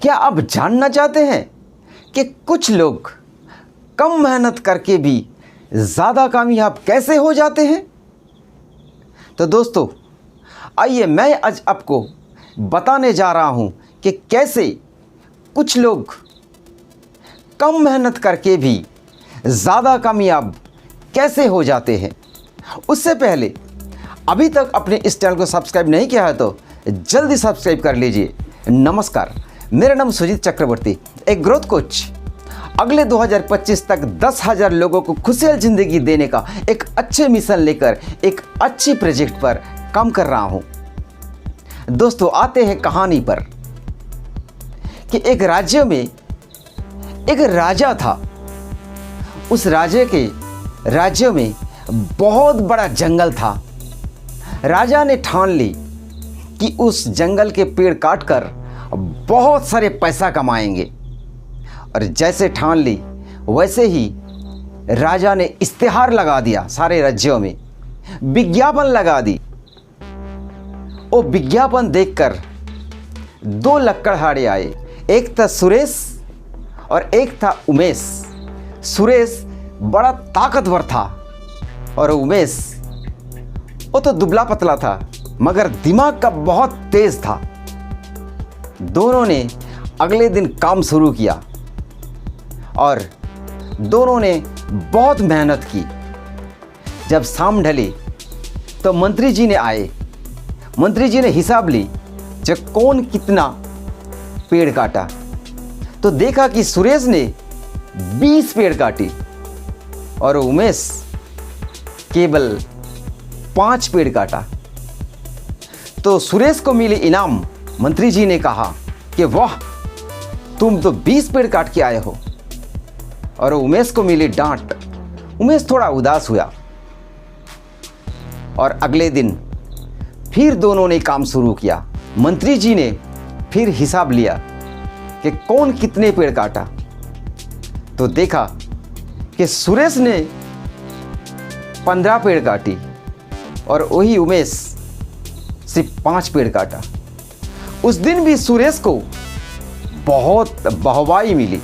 क्या आप जानना चाहते हैं कि कुछ लोग कम मेहनत करके भी ज़्यादा कामयाब कैसे हो जाते हैं? तो दोस्तों, आइए मैं आज आपको बताने जा रहा हूं कि कैसे कुछ लोग कम मेहनत करके भी ज़्यादा कामयाब कैसे हो जाते हैं। उससे पहले अभी तक अपने इस चैनल को सब्सक्राइब नहीं किया है तो जल्दी सब्सक्राइब कर लीजिए। नमस्कार, मेरा नाम सुजीत चक्रवर्ती, एक ग्रोथ कोच। अगले 2025 तक 10,000 लोगों को खुशहाल ज़िंदगी देने का एक अच्छे मिशन लेकर एक अच्छी प्रोजेक्ट पर काम कर रहा हूं। दोस्तों, आते हैं कहानी पर कि एक राज्य में एक राजा था। उस राज्य में बहुत बड़ा जंगल था। राजा ने ठान ली कि उस जंगल के पेड़ काटकर बहुत सारे पैसा कमाएंगे, और जैसे ठान ली वैसे ही राजा ने इश्तिहार लगा दिया, सारे राज्यों में विज्ञापन लगा दी। वो विज्ञापन देखकर दो लक्कड़हारे आए, एक था सुरेश और एक था उमेश। सुरेश बड़ा ताकतवर था और उमेश वो तो दुबला पतला था, मगर दिमाग का बहुत तेज था। दोनों ने अगले दिन काम शुरू किया और दोनों ने बहुत मेहनत की। जब शाम ढली तो मंत्री जी ने आए। मंत्री जी ने हिसाब ली जो कौन कितना पेड़ काटा, तो देखा कि सुरेश ने 20 पेड़ काटी और उमेश केवल 5 पेड़ काटा। तो सुरेश को मिले इनाम। मंत्री जी ने कहा कि वाह, तुम तो 20 पेड़ काट के आए हो। और उमेश को मिली डांट। उमेश थोड़ा उदास हुआ और अगले दिन फिर दोनों ने काम शुरू किया। मंत्री जी ने फिर हिसाब लिया कि कौन कितने पेड़ काटा, तो देखा कि सुरेश ने 15 पेड़ काटी और वही उमेश सिर्फ 5 पेड़ काटा। उस दिन भी सुरेश को बहुत वाहवाही मिली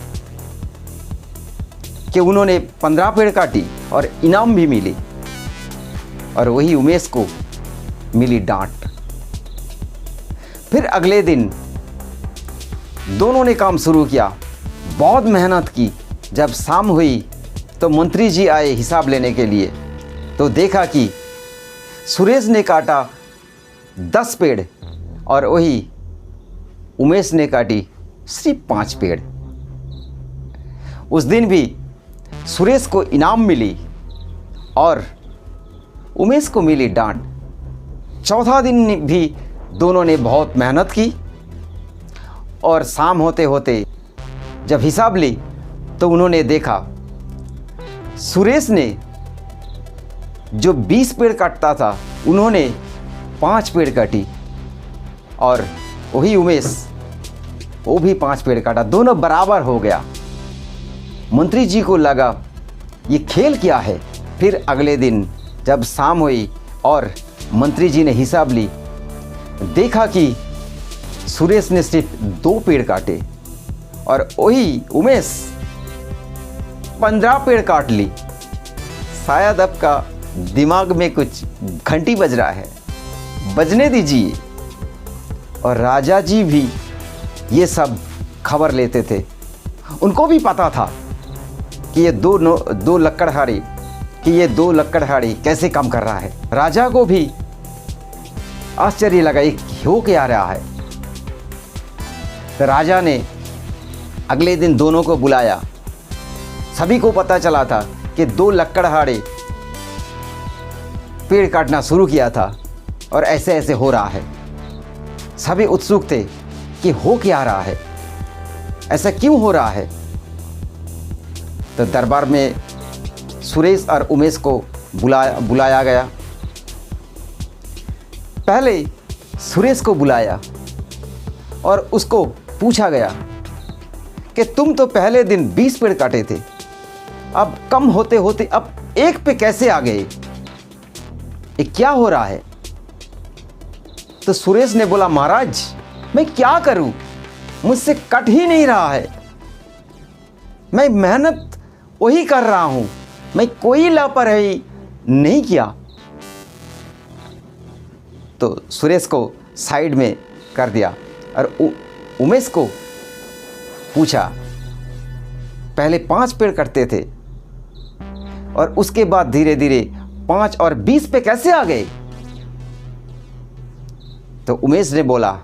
कि उन्होंने 15 पेड़ काटी और इनाम भी मिली, और वही उमेश को मिली डांट। फिर अगले दिन दोनों ने काम शुरू किया, बहुत मेहनत की। जब शाम हुई तो मंत्री जी आए हिसाब लेने के लिए, तो देखा कि सुरेश ने काटा 10 पेड़ और वही उमेश ने काटी सिर्फ 5 पेड़। उस दिन भी सुरेश को इनाम मिली और उमेश को मिली डांट। चौथा दिन भी दोनों ने बहुत मेहनत की और शाम होते होते जब हिसाब ली तो उन्होंने देखा सुरेश ने जो 20 पेड़ काटता था उन्होंने 5 पेड़ काटी, और वही उमेश वो भी 5 पेड़ काटा। दोनों बराबर हो गया। मंत्री जी को लगा ये खेल क्या है। फिर अगले दिन जब शाम हुई और मंत्री जी ने हिसाब ली, देखा कि सुरेश ने सिर्फ 2 पेड़ काटे और वही उमेश 15 पेड़ काट ली। शायद आपका दिमाग में कुछ घंटी बज रहा है, बजने दीजिए। और राजा जी भी ये सब खबर लेते थे। उनको भी पता था कि ये दो लक्कड़हारी कैसे काम कर रहा है। राजा को भी आश्चर्य लगा, ये हो क्या रहा है। तो राजा ने अगले दिन दोनों को बुलाया। सभी को पता चला था कि 2 लक्कड़हारे पेड़ काटना शुरू किया था और ऐसे ऐसे हो रहा है। सभी उत्सुक थे कि हो क्या रहा है, ऐसा क्यों हो रहा है। तो दरबार में सुरेश और उमेश को बुलाया गया। पहले सुरेश को बुलाया और उसको पूछा गया कि तुम तो पहले दिन 20 पेड़ काटे थे, अब कम होते होते अब 1 पे कैसे आ गए, ये क्या हो रहा है। तो सुरेश ने बोला, महाराज मैं क्या करूं, मुझसे कट ही नहीं रहा है। मैं मेहनत वही कर रहा हूं, मैं कोई लापरवाही नहीं किया। तो सुरेश को साइड में कर दिया और उमेश को पूछा, पहले 5 पेड़ कटते थे और उसके बाद धीरे धीरे 5 और 20 पे कैसे आ गए? तो उमेश ने बोला,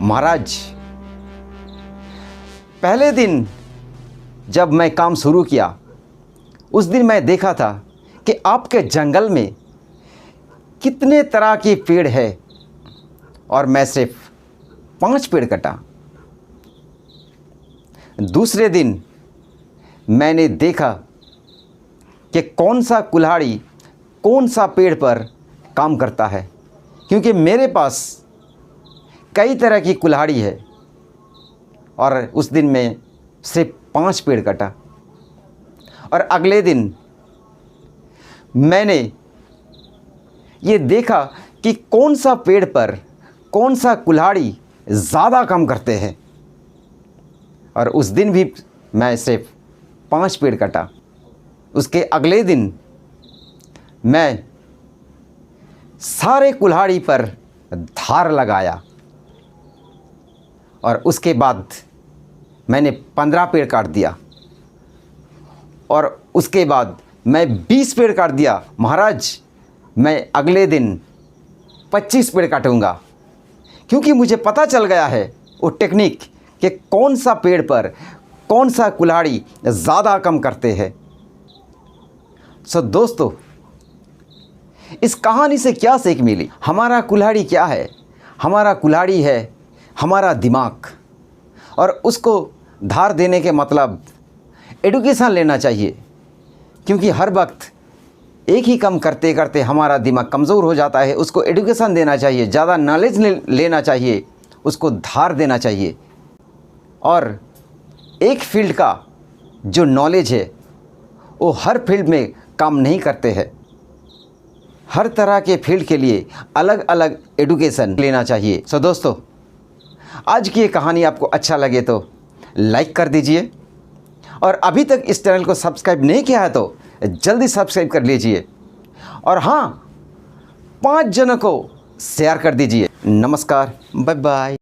महाराज, पहले दिन जब मैं काम शुरू किया उस दिन मैं देखा था कि आपके जंगल में कितने तरह के पेड़ है और मैं सिर्फ 5 पेड़ कटा। दूसरे दिन मैंने देखा कि कौन सा कुल्हाड़ी कौन सा पेड़ पर काम करता है, क्योंकि मेरे पास कई तरह की कुल्हाड़ी है और उस दिन मैं सिर्फ 5 पेड़ कटा। और अगले दिन मैंने ये देखा कि कौन सा पेड़ पर कौन सा कुल्हाड़ी ज़्यादा काम करते हैं और उस दिन भी मैं सिर्फ 5 पेड़ कटा। उसके अगले दिन मैं सारे कुल्हाड़ी पर धार लगाया और उसके बाद मैंने 15 पेड़ काट दिया और उसके बाद मैं 20 पेड़ काट दिया। महाराज, मैं अगले दिन 25 पेड़ काटूंगा, क्योंकि मुझे पता चल गया है वो टेक्निक कि कौन सा पेड़ पर कौन सा कुल्हाड़ी ज़्यादा काम करते हैं। सो दोस्तों, इस कहानी से क्या सीख मिली? हमारा कुल्हाड़ी क्या है? हमारा कुल्हाड़ी है हमारा दिमाग, और उसको धार देने के मतलब एडुकेशन लेना चाहिए, क्योंकि हर वक्त एक ही काम करते करते हमारा दिमाग कमज़ोर हो जाता है। उसको एडुकेशन देना चाहिए, ज़्यादा नॉलेज लेना चाहिए, उसको धार देना चाहिए। और एक फील्ड का जो नॉलेज है वो हर फील्ड में काम नहीं करते हैं। हर तरह के फील्ड के लिए अलग अलग एडुकेशन लेना चाहिए। सो दोस्तों, आज की ये कहानी आपको अच्छा लगे तो लाइक कर दीजिए, और अभी तक इस चैनल को सब्सक्राइब नहीं किया है तो जल्दी सब्सक्राइब कर लीजिए, और हाँ, 5 जनों को शेयर कर दीजिए। नमस्कार, बाय बाय।